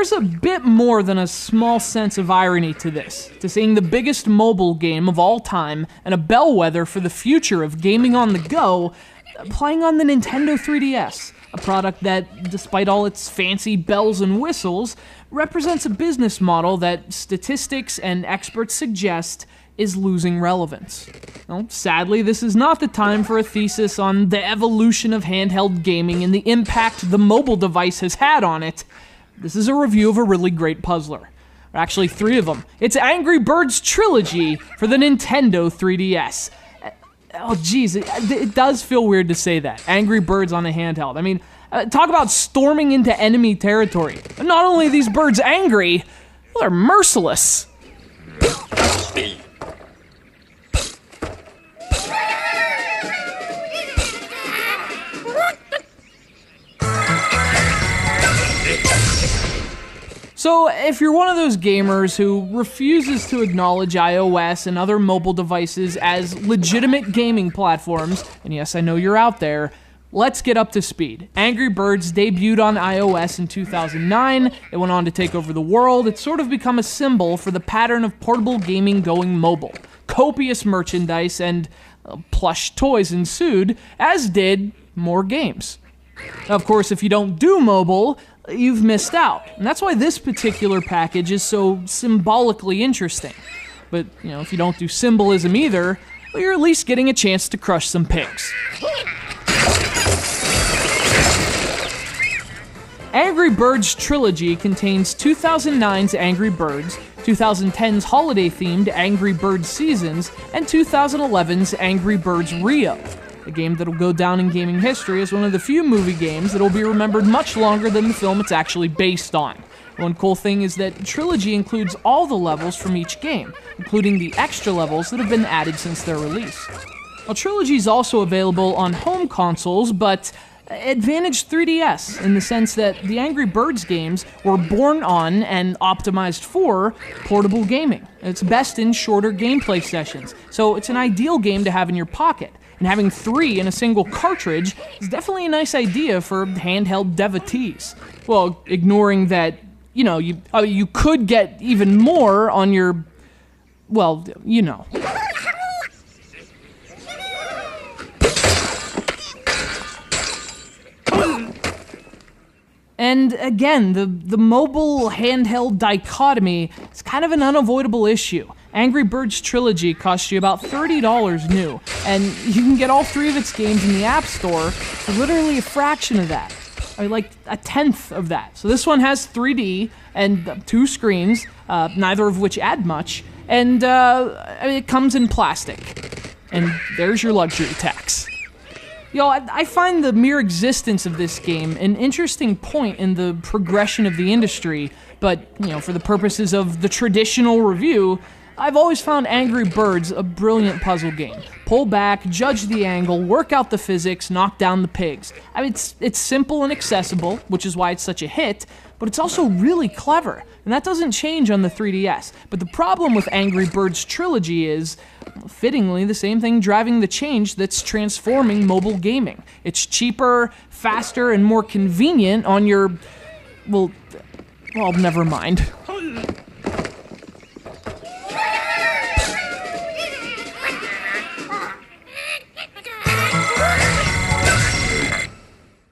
there's a bit more than a small sense of irony to this, to seeing the biggest mobile game of all time and a bellwether for the future of gaming on the go playing on the Nintendo 3DS, a product that, despite all its fancy bells and whistles, represents a business model that statistics and experts suggest is losing relevance. Well, sadly, this is not the time for a thesis on the evolution of handheld gaming and the impact the mobile device has had on it. This is a review of a really great puzzler. Actually, 3 of them. It's Angry Birds Trilogy for the Nintendo 3DS. Oh, geez, it does feel weird to say that. Angry Birds on a handheld. I mean, talk about storming into enemy territory. And not only are these birds angry, well, they're merciless. So, if you're one of those gamers who refuses to acknowledge iOS and other mobile devices as legitimate gaming platforms, and yes, I know you're out there, let's get up to speed. Angry Birds debuted on iOS in 2009, it went on to take over the world, it's sort of become a symbol for the pattern of portable gaming going mobile. Copious merchandise and plush toys ensued, as did more games. Of course, if you don't do mobile, you've missed out. And that's why this particular package is so symbolically interesting. But, if you don't do symbolism either, well, you're at least getting a chance to crush some pigs. Angry Birds Trilogy contains 2009's Angry Birds, 2010's holiday-themed Angry Birds Seasons, and 2011's Angry Birds Rio. A game that'll go down in gaming history as one of the few movie games that'll be remembered much longer than the film it's actually based on. One cool thing is that Trilogy includes all the levels from each game, including the extra levels that have been added since their release. Well, Trilogy is also available on home consoles, but advantaged 3DS in the sense that the Angry Birds games were born on and optimized for portable gaming. It's best in shorter gameplay sessions, so it's an ideal game to have in your pocket. And having 3 in a single cartridge is definitely a nice idea for handheld devotees. Well, ignoring that, you could get even more on your, And again, the mobile handheld dichotomy is kind of an unavoidable issue. Angry Birds Trilogy costs you about $30 new, and you can get all 3 of its games in the App Store for literally a fraction of that. I mean, like a tenth of that. So this one has 3D and 2 screens, neither of which add much, and it comes in plastic. And there's your luxury tax. I find the mere existence of this game an interesting point in the progression of the industry, but, for the purposes of the traditional review, I've always found Angry Birds a brilliant puzzle game. Pull back, judge the angle, work out the physics, knock down the pigs. I mean, it's simple and accessible, which is why it's such a hit, but it's also really clever, and that doesn't change on the 3DS. But the problem with Angry Birds Trilogy is, fittingly, the same thing driving the change that's transforming mobile gaming. It's cheaper, faster, and more convenient on your, well, never mind.